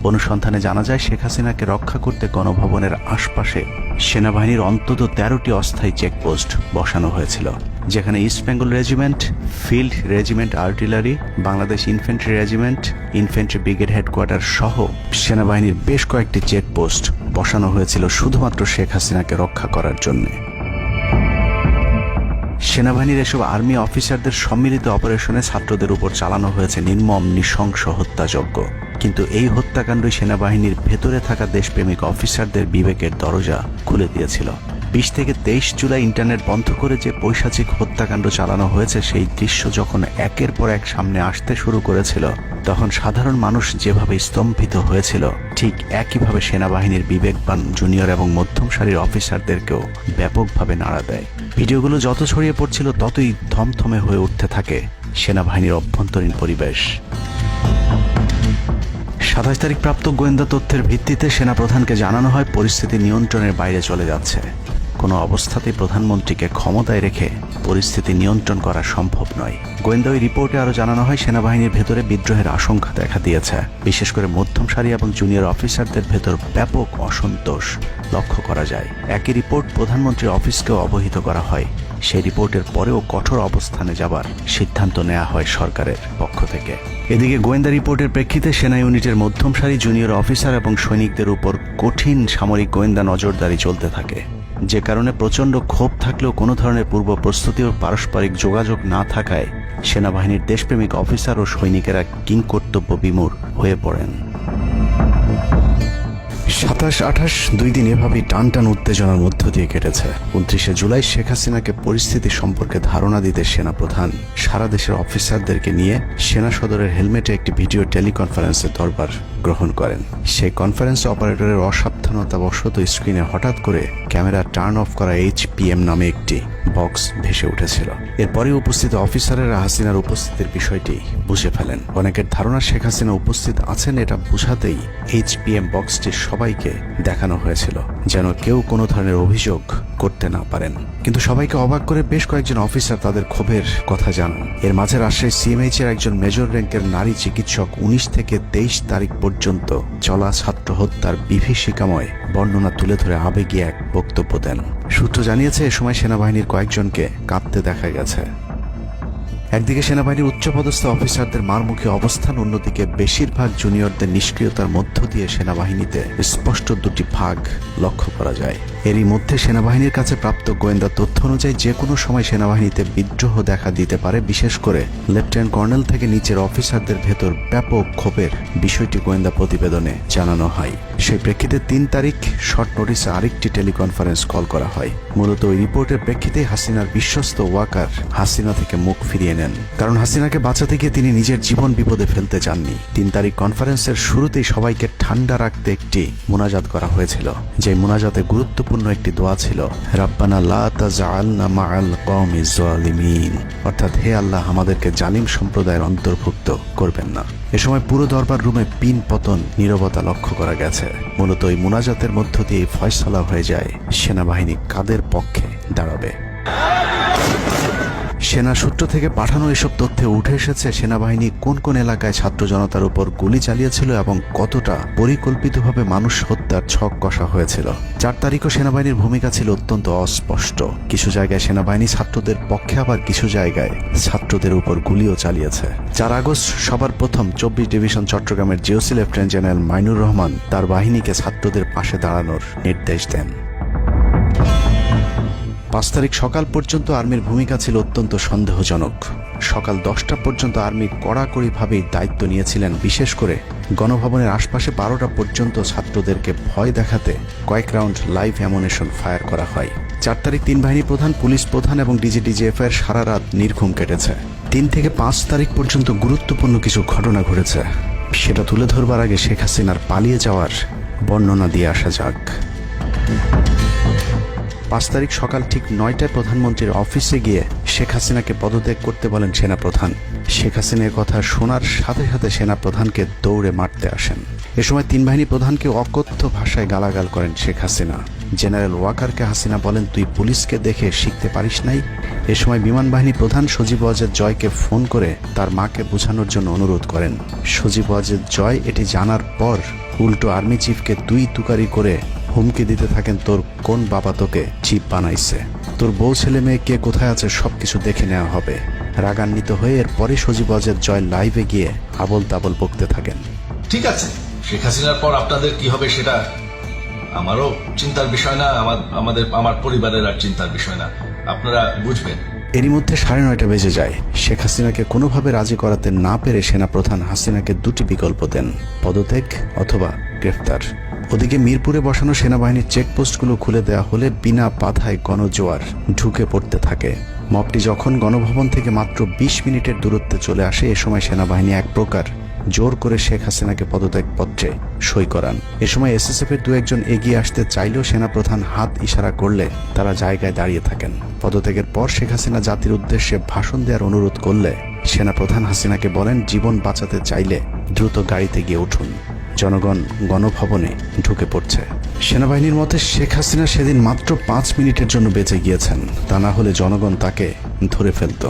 অনুসন্ধানে জানা যায় শেখ হাসিনাকে রক্ষা করতে গণভবনের আশপাশে সেনাবাহিনীর অন্তত 13টি অস্থায়ী চেকপোস্ট বসানো হয়েছিল, যেখানে east Bengal regiment, field regiment artillery, Bangladesh infantry regiment, infantry brigade headquarter সহ সেনাবাহিনীর বেশ কয়েকটি চেকপোস্ট বসানো হয়েছিল শুধুমাত্র শেখ হাসিনাকে রক্ষা করার জন্য। সেনাবাহিনীর এসব আর্মি অফিসারদের সম্মিলিত অপারেশনে ছাত্রদের উপর চালানো হয়েছে নির্মম নৃশংস হত্যাযজ্ঞ, কিন্তু এই হত্যাকাণ্ডই সেনাবাহিনীর ভেতরে থাকা দেশপ্রেমিক অফিসারদের বিবেকের দরজা খুলে দিয়েছিল। 20 থেকে 23 জুলাই ইন্টারনেট বন্ধ করে যে পৈশাচিক হত্যাকাণ্ড চালানো হয়েছে সেই দৃশ্য যখন একের পর এক সামনে আসতে শুরু করেছিল, তখন সাধারণ মানুষ যেভাবে স্তম্ভিত হয়েছিল ঠিক একইভাবে সেনাবাহিনীর বিবেকবান জুনিয়র এবং মধ্যম সারির অফিসারদেরকেও ব্যাপকভাবে নাড়া দেয়। ভিডিওগুলো যত ছড়িয়ে পড়ছিল ততই থমথমে হয়ে উঠতে থাকে সেনাবাহিনীর অভ্যন্তরীণ পরিবেশ। 27 তারিখ প্রাপ্ত গোয়েন্দা তথ্যের ভিত্তিতে সেনাপ্রধানকে জানানো হয় পরিস্থিতি নিয়ন্ত্রণের বাইরে চলে যাচ্ছে। কোনো অবস্থাতেই প্রধানমন্ত্রীকে ক্ষমতায় রেখে পরিস্থিতি নিয়ন্ত্রণ করা সম্ভব নয়। গোয়েন্দা ওই রিপোর্টে আরও জানানো হয় সেনাবাহিনীর ভেতরে বিদ্রোহের আশঙ্কা দেখা দিয়েছে। বিশেষ করে মধ্যম সারি এবং জুনিয়র অফিসারদের ভেতর ব্যাপক অসন্তোষ লক্ষ্য করা যায়। একই রিপোর্ট প্রধানমন্ত্রীর অফিসকেও অবহিত করা হয়। সেই রিপোর্টের পরেও কঠোর অবস্থানে যাবার সিদ্ধান্ত নেওয়া হয় সরকারের পক্ষ থেকে। এদিকে গোয়েন্দা রিপোর্টের প্রেক্ষিতে সেনা ইউনিটের মধ্যম সারি, জুনিয়র অফিসার এবং সৈনিকদের উপর কঠিন সামরিক গোয়েন্দা নজরদারি চলতে থাকে, যে কারণে প্রচণ্ড ক্ষোভ থাকলেও কোনো ধরনের পূর্ব প্রস্তুতি ও পারস্পরিক যোগাযোগ না থাকায় সেনাবাহিনীর দেশপ্রেমিক অফিসার ও সৈনিকেরা কিংকর্তব্য বিমূঢ় হয়ে পড়েন। 27-28 দুই দিন এভাবেই টান উত্তেজনার মধ্য দিয়ে কেটেছে। 29শে জুলাই শেখ হাসিনাকে পরিস্থিতি সম্পর্কে ধারণা দিতে সেনাপ্রধান সারা দেশের অফিসারদেরকে নিয়ে সেনা সদরের হেলমেটে একটি ভিডিও টেলিকনফারেন্সের দরবার গ্রহণ করেন। সেই কনফারেন্স অপারেটরের অসাবধানতাবশত স্ক্রিনে হঠাৎ করে ক্যামেরা টার্ন অফ করা HPM নামে একটি বক্স ভেসে উঠেছিল। এরপরে উপস্থিত অফিসারেরা হাসিনার উপস্থিতির বিষয়টি বুঝে ফেলেন। অনেকের ধারণা শেখ হাসিনা উপস্থিত আছেন এটা বোঝাতেই HPM বক্সটি সবাইকে দেখানো হয়েছিল, যেন কেউ কোনো ধরনের অভিযোগ করতে না পারেন। কিন্তু সবাইকে অবাক করে বেশ কয়েকজন অফিসার তাদের ক্ষোভের কথা জানান। এর মাঝে রাজশাহী CMH এর একজন মেজর র্যাঙ্কের নারী চিকিৎসক 19 থেকে 23 তারিখ পর্যন্ত চলা ছাত্র হত্যার বিভীষিকাময় বর্ণনা তুলে ধরে আবেগী এক বক্তব্য দেন। সূত্র জানিয়েছে এ সময় সেনাবাহিনীর কয়েকজনকে কাঁপতে দেখা গেছে। একদিকে সেনাবাহিনীর উচ্চপদস্থ অফিসারদের মারমুখী অবস্থান, অন্যদিকে বেশিরভাগ জুনিয়রদের নিষ্ক্রিয়তার মধ্য দিয়ে সেনাবাহিনীতে স্পষ্ট দুটি ভাগ লক্ষ্য করা যায়। এরই মধ্যে সেনাবাহিনীর কাছে প্রাপ্ত গোয়েন্দা তথ্য অনুযায়ী যে কোনো সময় সেনাবাহিনীতে বিদ্রোহ দেখা দিতে পারে। বিশেষ করে লেফটেন্যান্ট কর্নেল থেকে নিচের অফিসারদের ভেতর ব্যাপক ক্ষোভের বিষয়টি গোয়েন্দা প্রতিবেদনে জানানো হয়। সেই প্রেক্ষিতে 3 তারিখ শর্ট নোটিসে আরেকটি টেলিকনফারেন্স কল করা হয়। মূলত ওই রিপোর্টের প্রেক্ষিতে হাসিনার বিশ্বস্ত ওয়াকার হাসিনা থেকে মুখ ফিরিয়ে নেন, কারণ হাসিনাকে বাঁচাতে গিয়ে তিনি নিজের জীবন বিপদে ফেলতে চাননি। 3 তারিখ কনফারেন্সের শুরুতেই সবাইকে ঠান্ডা রাখতে একটি মোনাজাত করা হয়েছিল। যে মোনাজাতে গুরুত্বপূর্ণ একটি দোয়া ছিল, রাব্বানা লা তাজআলনা মাআল কওমিজ জালিমিন, অর্থাৎ হে আল্লাহ, আমাদেরকে জালিম সম্প্রদায়ের অন্তর্ভুক্ত করবেন না। এ সময় পুরো দরবার রুমে পিন পতন নীরবতা লক্ষ্য করা গেছে। মূলত এই মোনাজাতের মধ্য দিয়ে ফয়সালা হয়ে যায় সেনাবাহিনী কাদের পক্ষে দাঁড়াবে। সেনা সূত্র থেকে পাঠানো এসব তথ্যে উঠে এসেছে সেনাবাহিনী কোন কোন এলাকায় ছাত্র জনতার উপর গুলি চালিয়েছিল এবং কতটা পরিকল্পিতভাবে মানুষ হত্যার ছক কষা হয়েছিল। 4 তারিখও সেনাবাহিনীর ভূমিকা ছিল অত্যন্ত অস্পষ্ট। কিছু জায়গায় সেনাবাহিনী ছাত্রদের পক্ষে, আবার কিছু জায়গায় ছাত্রদের উপর গুলিও চালিয়েছে। 4 আগস্ট সবার প্রথম 24 ডিভিশন চট্টগ্রামের GOC lieutenant general Mainur Rahman তার বাহিনীকে ছাত্রদের পাশে দাঁড়ানোর নির্দেশ দেন। 5 তারিখ সকাল পর্যন্ত আর্মির ভূমিকা ছিল অত্যন্ত সন্দেহজনক। সকাল 10টা পর্যন্ত আর্মি কড়াকড়িভাবেই দায়িত্ব নিয়েছিলেন। বিশেষ করে গণভবনের আশপাশে 12টা পর্যন্ত ছাত্রদেরকে ভয় দেখাতে কয়েক রাউন্ড লাইভ অ্যামুনেশন ফায়ার করা হয়। 4 তারিখ 3 বাহিনী প্রধান, পুলিশ প্রধান এবং DGFIর সারা রাত নির্ঘুম কেটেছে। 3 থেকে 5 তারিখ পর্যন্ত গুরুত্বপূর্ণ কিছু ঘটনা ঘটেছে, সেটা তুলে ধরবার আগে শেখ হাসিনার পালিয়ে যাওয়ার বর্ণনা দিয়ে আসা যাক। 5 তারিখ সকাল ঠিক 9টায় প্রধানমন্ত্রীর অফিসে গিয়ে শেখ শেখ হাসিনাকে পদত্যাগ করতে বলেন সেনাপ্রধান। শেখ হাসিনার কথা শোনার সাথে সাথে সেনাপ্রধানকে দৌড়ে মারতে আসেন। এ সময় তিন বাহিনী প্রধানকে অকথ্য ভাষায় গালাগাল করেন শেখ হাসিনা। জেনারেল ওয়াকারকে হাসিনা বলেন, তুই পুলিশকে দেখে শিখতে পারিস নাই? এ সময় বিমান বাহিনী প্রধান সজীব ওয়াজেদ জয়কে ফোন করে তার মাকে বোঝানোর জন্য অনুরোধ করেন। সজীব ওয়াজেদ জয় এটি জানার পর উল্টো আর্মি চিফকে তুই তুকারি করে হুমকি দিতে থাকেন, তোর কোন বাবা তোকে চিফ বানাইছে, তোর বউ ছেলে মেয়ে কে কোথায় আছে সবকিছু দেখে নেওয়া হবে। রাগান্বিত হয়ে এরপরে সজীব ওয়াজেদ জয় লাইভে গিয়ে আবল তাবল বকতে থাকেন। ঠিক আছে, শেখ হাসিনার পর আপনাদের কি হবে সেটা আমারও চিন্তার বিষয় না, আমার পরিবারের আর চিন্তার বিষয় না, আপনারা বুঝবেন। এরই মধ্যে 9:30 বেজে যায়। শেখ হাসিনাকে কোনোভাবে রাজি করাতে না পেরে সেনাপ্রধান হাসিনাকে দুটি বিকল্প দেন, পদত্যাগ অথবা গ্রেফতার। ওদিকে মিরপুরে বসানো সেনাবাহিনীর চেকপোস্টগুলো খুলে দেওয়া হলে বিনা বাধায় গণজোয়ার ঢুকে পড়তে থাকে। মবটি যখন গণভবন থেকে মাত্র 20 মিনিটের দূরত্বে চলে আসে, এ সময় সেনাবাহিনী এক প্রকার জোর করে শেখ হাসিনাকে পদত্যাগ পত্রে সই করান। এ সময় এসএসএফ এর দু একজন এগিয়ে আসতে চাইলেও সেনাপ্রধান হাত ইশারা করলে তারা জায়গায় দাঁড়িয়ে থাকেন। পদত্যাগের পর শেখ হাসিনা জাতির উদ্দেশ্যে ভাষণ দেওয়ার অনুরোধ করলে সেনাপ্রধান হাসিনাকে বলেন, জীবন বাঁচাতে চাইলে দ্রুত গাড়িতে গিয়ে উঠুন, জনগণ গণভবনে ঢুকে পড়ছে। সেনাবাহিনীর মতে শেখ হাসিনা সেদিন মাত্র 5 মিনিটের জন্য বেঁচে গিয়েছেন, তা না হলে জনগণ তাকে ধরে ফেলত।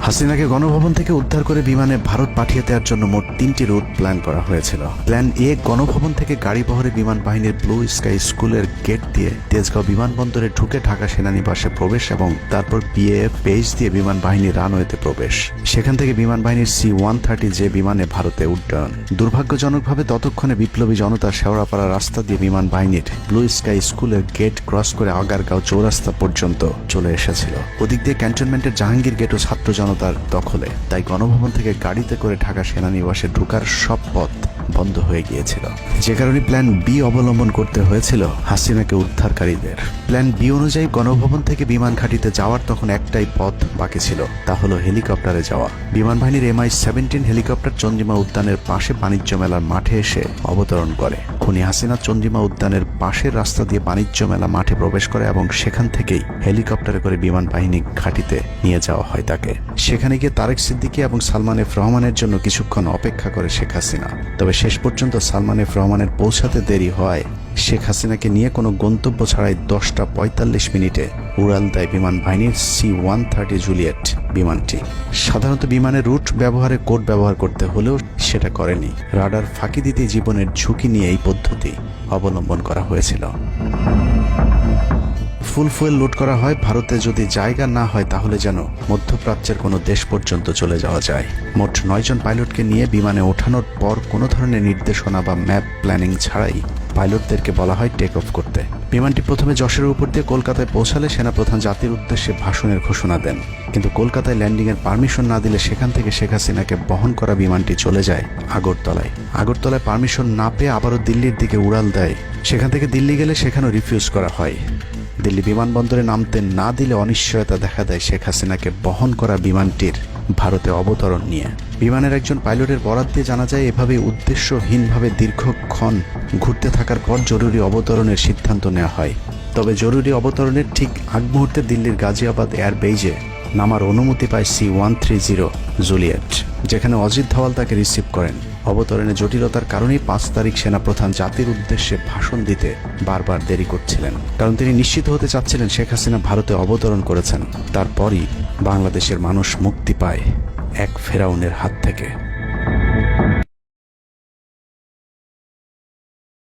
হাসিনাকে গণভবন থেকে উদ্ধার করে বিমানে ভারত পাঠিয়ে দেওয়ার জন্য মোট 3টি রুট প্ল্যান করা হয়েছিল। প্ল্যান এ, গণভবন থেকে গাড়ি বহরে বিমান বাহিনীর ব্লু স্কাই স্কুলের গেট দিয়ে তেজগাঁও বিমানবন্দরে ঢুকে ঢাকা সেনানিবাসে প্রবেশ এবং তারপর বিএএফ বেস দিয়ে বিমান বাহিনীর রানওয়েতে প্রবেশ। সেখান থেকে বিমান বাহিনীর C-130 যে বিমানে ভারতে উড্ডয়ন। দুর্ভাগ্যজনকভাবে ততক্ষণে বিপ্লবী জনতা শেওড়াপাড়া রাস্তা দিয়ে বিমান বাহিনীর ব্লু স্কাই স্কুলের গেট ক্রস করে আগারগাঁও চৌরাস্তা পর্যন্ত চলে এসেছিল। ওদিক দিয়ে ক্যান্টনমেন্টের জাহাঙ্গীর গেটও ছাত্র জনতার দখলে, তাই গণভবন থেকে গাড়িতে করে ঢাকা সেনানিবাসে ঢোকার সব পথ বন্ধ হয়ে গিয়েছিল, যে কারণে প্ল্যান বি অবলম্বন করতে হয়েছিল হাসিনাকে উদ্ধারকারীদের। প্ল্যান বি অনুযায়ী গণভবন থেকে বিমান ঘাঁটিতে যাওয়ার তখন একটাই পথ বাকি ছিল, তা হলো হেলিকপ্টারে যাওয়া। বিমান বাহিনীর MI-17 হেলিকপ্টার চন্দ্রিমা উদ্যানের পাশে বাণিজ্য মেলার মাঠে এসে অবতরণ করে। খুনি হাসিনা চন্দ্রিমা উদ্যানের পাশের রাস্তা দিয়ে বাণিজ্য মেলা মাঠে প্রবেশ করে এবং সেখান থেকেই হেলিকপ্টারে করে বিমান বাহিনী ঘাঁটিতে নিয়ে যাওয়া হয় তাকে। সেখানে গিয়ে তারেক সিদ্দিকী এবং সালমান এফ রহমানের জন্য কিছুক্ষণ অপেক্ষা করে শেখ হাসিনা। তবে শেষ পর্যন্ত সালমান এফ রহমানের পৌঁছাতে দেরি হয় শেখ হাসিনাকে নিয়ে কোনো গন্তব্য ছাড়াই 10:45 মিনিটে উড়াল দেয় বিমান বাহিনীর C-130 জুলিয়েট বিমানটি। সাধারণত বিমানের রুট ব্যবহারে কোড ব্যবহার করতে হলেও সেটা করেনি। রাডার ফাঁকি দিতে জীবনের ঝুঁকি নিয়ে এই পদ্ধতি অবলম্বন করা হয়েছিল। ফুল ফুয়েল লোড করা হয়, ভারতে যদি জায়গা না হয় তাহলে যেন মধ্যপ্রাচ্যের কোনো দেশ পর্যন্ত চলে যাওয়া যায়। মোট 9 জন পাইলটকে নিয়ে বিমানে ওঠানোর পর কোনো ধরনের নির্দেশনা বা ম্যাপ প্ল্যানিং ছাড়াই পাইলটদেরকে বলা হয় টেক অফ করতে। বিমানটি প্রথমে যশোরের উপর দিয়ে কলকাতায় পৌঁছালে সেনাপ্রধান জাতির উদ্দেশ্যে ভাষণের ঘোষণা দেন, কিন্তু কলকাতায় ল্যান্ডিংয়ের পারমিশন না দিলে সেখান থেকে শেখ হাসিনাকে বহন করা বিমানটি চলে যায় আগরতলায়। আগরতলায় পারমিশন না পেয়ে আবারও দিল্লির দিকে উড়াল দেয়। সেখান থেকে দিল্লি গেলে সেখানেও রিফিউজ করা হয়। দিল্লি বিমানবন্দরে নামতে না দিলে অনিশ্চয়তা দেখা দেয় শেখ হাসিনাকে বহন করা বিমানটির ভারতে অবতরণ নিয়ে। বিমানের একজন পাইলটের বরাত দিয়ে জানা যায়, এভাবে উদ্দেশ্যহীনভাবে দীর্ঘক্ষণ ঘুরতে থাকার পর জরুরি অবতরণের সিদ্ধান্ত নেওয়া হয়। তবে জরুরি অবতরণের ঠিক আগ মুহূর্তে দিল্লির গাজিয়াবাদ এয়ারবেজে নামার অনুমতি পায় C-130 জুলিয়েট, যেখানে অজিত ধওয়াল তাকে রিসিভ করেন। অবতরণে জটিলতার কারণেই 5 তারিখ সেনাপ্রধান জাতির উদ্দেশ্যে ভাষণ দিতে বারবার দেরি করছিলেন, কারণ তিনি নিশ্চিত হতে চাচ্ছিলেন শেখ হাসিনা ভারতে অবতরণ করেছেন। তারপরই বাংলাদেশের মানুষ মুক্তি পায় এক ফেরাউনের হাত থেকে।